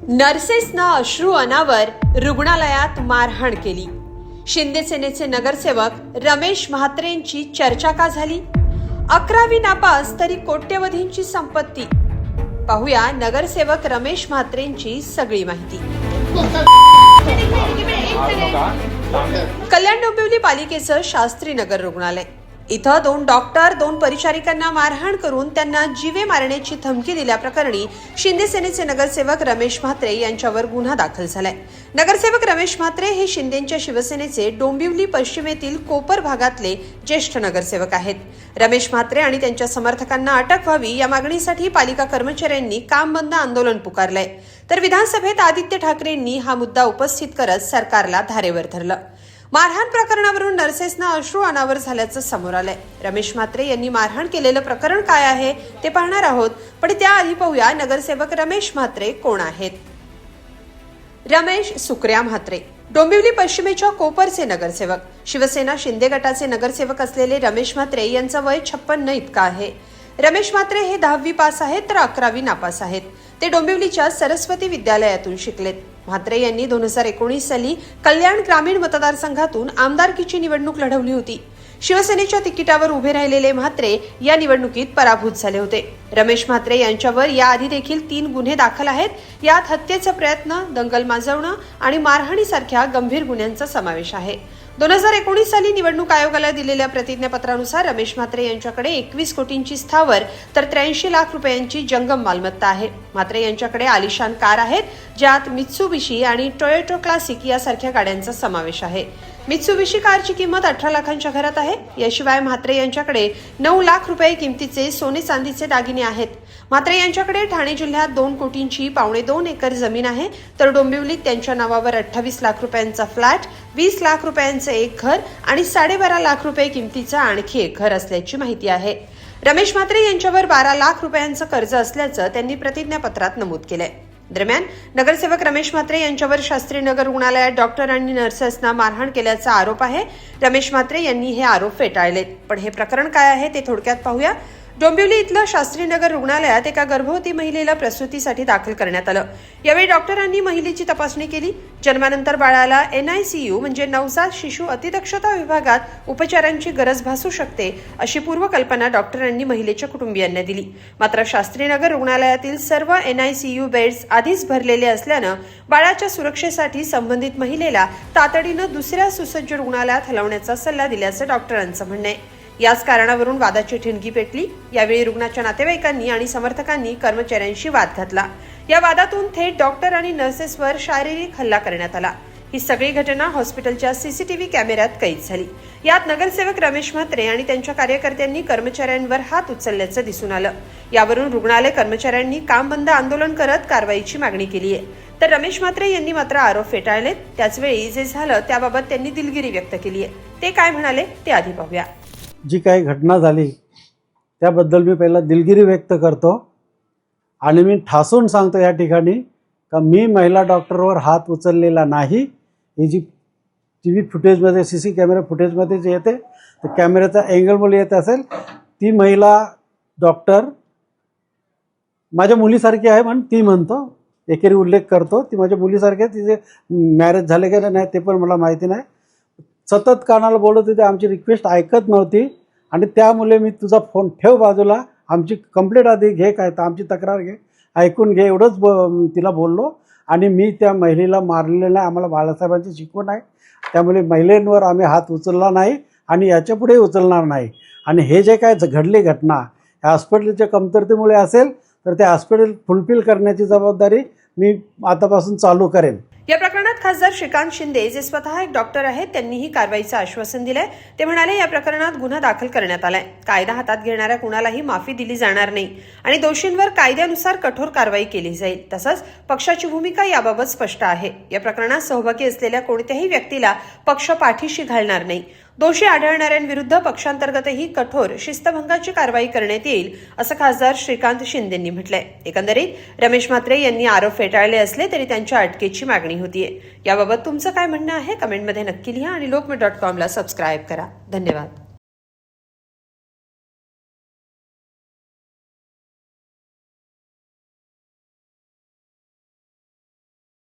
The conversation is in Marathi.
नर्सेसनं अश्रू अनावर रुग्णालयात मारहाण केली। शिंदे सेनेचे नगरसेवक रमेश म्हात्रेंची चर्चा का झाली? 11वी नापास तरी कोट्यवधींची संपत्ती। पाहूया नगरसेवक रमेश म्हात्रेंची सगळी माहिती। कल्याण डोंबिवली पालिकेचं शास्त्री नगर रुग्णालय इथं 2 डॉक्टर 2 परिचारिकांना मारहाण करून त्यांना जीवे मारण्याची धमकी दिल्याप्रकरणी शिंदे सेनेचे नगरसेवक रमेश म्हात्रे यांच्यावर गुन्हा दाखल झालाय। नगरसेवक रमेश म्हात्रे हे शिंदेच्या शिवसेनेचे डोंबिवली पश्चिमेतील कोपर भागातले ज्येष्ठ नगरसेवक आहेत। रमेश म्हात्रे आणि त्यांच्या समर्थकांना अटक व्हावी या मागणीसाठी पालिका कर्मचाऱ्यांनी काम बंद आंदोलन पुकारलंय, तर विधानसभेत आदित्य ठाकरेंनी हा मुद्दा उपस्थित करत सरकारला धारेवर धरलं। मारहाण प्रकरणावरून नर्सेसना अश्रू अनावर झाल्याचं समोर आलंय। रमेश म्हात्रे यांनी मारहाण केलेलं प्रकरण काय आहे ते पाहणार आहोत, पण त्याआधी पाहूया नगरसेवक रमेश म्हात्रे कोण आहेत। रमेश सुकऱ्या म्हात्रे डोंबिवली पश्चिमेच्या कोपरचे नगरसेवक, शिवसेना शिंदे गटाचे नगरसेवक असलेले रमेश म्हात्रे यांचं वय 56 इतकं आहे। रमेश म्हात्रे हे 10वी पास आहेत तर 11वी नापास आहेत। ते डोंबिवलीच्या सरस्वती विद्यालयातून शिकलेत। म्हात्रे यांनी 2019 साली कल्याण ग्रामीण मतदारसंघातून आमदारकीची निवडणूक लढवली होती। शिवसेनेच्या तिकिटावर उभे राहिलेले म्हात्रे या निवडणुकीत पराभूत झाले होते। रमेश म्हात्रे यांच्यावर याआधी देखील 3 गुन्हे दाखल आहेत। यात हत्येचा प्रयत्न, दंगल माजवणं आणि मारहाणीसारख्या गंभीर गुन्ह्यांचा समावेश आहे। 2019 साली निवडणूक आयोगाला दिलेल्या प्रतिज्ञापत्रानुसार रमेश म्हात्रे यांच्याकडे 21 कोटींची स्थावर तर 83 लाख रुपयांची जंगम मालमत्ता आहे। म्हात्रे यांच्याकडे आलिशान कार आहेत, ज्यात मित्सुबिशी आणि टोयोटा क्लासिक यासारख्या गाड्यांचा समावेश आहे। मित्सुबिशी कारची किंमत 18 लाखांच्या घरात आहे। याशिवाय म्हात्रे यांच्याकडे 9 लाख रुपये किमतीचे सोने चांदीचे दागिने आहेत। म्हात्रे यांच्याकडे ठाणे जिल्ह्यात 2 कोटींची 2.25 एकर जमीन आहे, तर डोंबिवलीत त्यांच्या नावावर 28 लाख रुपयांचा फ्लॅट, 20 लाख रुपयांचं एक घर आणि 12.5 लाख रुपये किमतीचं आणखी एक घर असल्याची माहिती आहे। रमेश म्हात्रे यांच्यावर 12 लाख रुपयांचं कर्ज असल्याचं त्यांनी प्रतिज्ञापत्रात नमूद केलंय। दरम्यान नगरसेवक रमेश म्हात्रे यांच्यावर शास्त्री नगर रुग्णालयात डॉक्टर आणि नर्सेसना मारहाण केल्याचा आरोप आहे। रमेश म्हात्रे यांनी हे आरोप फेटाळलेत, पण हे प्रकरण काय आहे ते थोडक्यात पाहूया। डोंबिवली इथलं शास्त्री नगर रुग्णालयात एका गर्भवती महिलेला प्रसूतीसाठी दाखल करण्यात आलं। यावेळी डॉक्टरांनी महिलेची तपासणी केली। जन्मानंतर बाळाला NICU म्हणजे नवजात शिशु अतिदक्षता विभागात उपचारांची गरज भासू शकते अशी पूर्वकल्पना डॉक्टरांनी महिलेच्या कुटुंबियांना दिली। मात्र शास्त्री नगर रुग्णालयातील सर्व NICU बेड्स आधीच भरलेले असल्यानं बाळाच्या सुरक्षेसाठी संबंधित महिलेला तातडीनं दुसऱ्या सुसज्ज रुग्णालयात हलवण्याचा सल्ला दिल्याचं डॉक्टरांचं म्हणणं आहे। याच कारणावरून वादाची ठिणगी पेटली। यावेळी रुग्णाच्या नातेवाईकांनी आणि समर्थकांनी कर्मचाऱ्यांशी वाद घातला। या वादातून थेट डॉक्टर आणि नर्सेसवर शारीरिक हल्ला करण्यात आला। ही सगळी घटना हॉस्पिटलच्या CCTV कॅमेऱ्यात कैद झाली। यात नगरसेवक रमेश म्हात्रे आणि त्यांच्या कार्यकर्त्यांनी कर्मचाऱ्यांवर हात उचलल्याचं दिसून आलं। यावरून रुग्णालय कर्मचाऱ्यांनी काम बंद आंदोलन करत कारवाईची मागणी केली आहे, तर रमेश म्हात्रे यांनी मात्र आरोप फेटाळलेत। त्याचवेळी जे झालं त्याबाबत त्यांनी दिलगिरी व्यक्त केली आहे। ते काय म्हणाले ते आधी पाहूया। जी काही घटना झाली त्याबद्दल मी पहिला दिलगिरी व्यक्त करतो आणि मी ठासून सांगतो या ठिकाणी का मी महिला डॉक्टरवर हात उचललेला नाही। ही जी TV फुटेजमध्ये CC कॅमेरा फुटेजमध्ये जे येते तर कॅमेऱ्याचा अँगलमुळे येत असेल, ती महिला डॉक्टर माझ्या मुलीसारखी आहे म्हणून ती म्हणतो, एकेरी उल्लेख करतो ती माझ्या मुलीसारखी आहे। तिचे मॅरेज झाले का नाही ते पण मला माहिती नाही। सतत कानाला बोलत होते, आमची रिक्वेस्ट ऐकत नव्हती आणि त्यामुळे मी तुझा फोन ठेव बाजूला, आमची कंप्लेंट आधी घे, काय तर आमची तक्रार घे, ऐकून घे, एवढंच तिला बोललो आणि मी त्या महिलेला मारलेलं नाही। आम्हाला बाळासाहेबांची शिकवण आहे, त्यामुळे महिलांवर आम्ही हात उचलला नाही आणि याच्यापुढे उचलणार नाही। आणि हे जे काय घडली घटना ह्या हॉस्पिटलच्या कमतरतेमुळे असेल तर ते हॉस्पिटल फुलफिल करण्याची जबाबदारी मी आतापासून चालू करेन। या प्रकरणात खासदार श्रीकांत शिंदे जे स्वतः एक डॉक्टर आहेत त्यांनीही कारवाईचं आश्वासन दिलंय। ते म्हणाले या प्रकरणात गुन्हा दाखल करण्यात आलाय। कायदा हातात घेणाऱ्या कुणालाही माफी दिली जाणार नाही आणि दोषींवर कायद्यानुसार कठोर कारवाई केली जाईल। तसंच पक्षाची भूमिका याबाबत स्पष्ट आहे। या प्रकरणात सहभागी असलेल्या कोणत्याही व्यक्तीला पक्ष पाठीशी घालणार नाही। दोषी आढळणाऱ्यांविरुद्ध पक्षांतर्गतही कठोर शिस्तभंगाची कारवाई करण्यात येईल असं खासदार श्रीकांत शिंदेंनी म्हटलंय। एकंदरीत रमेश म्हात्रे यांनी आरोप फेटाळले असले तरी त्यांच्या अटकेची मागणी होतीये। याबाबत तुमचं काय म्हणणं आहे कमेंटमध्ये नक्की लिहा आणि lokmत.com ला सबस्क्राईब करा। धन्यवाद।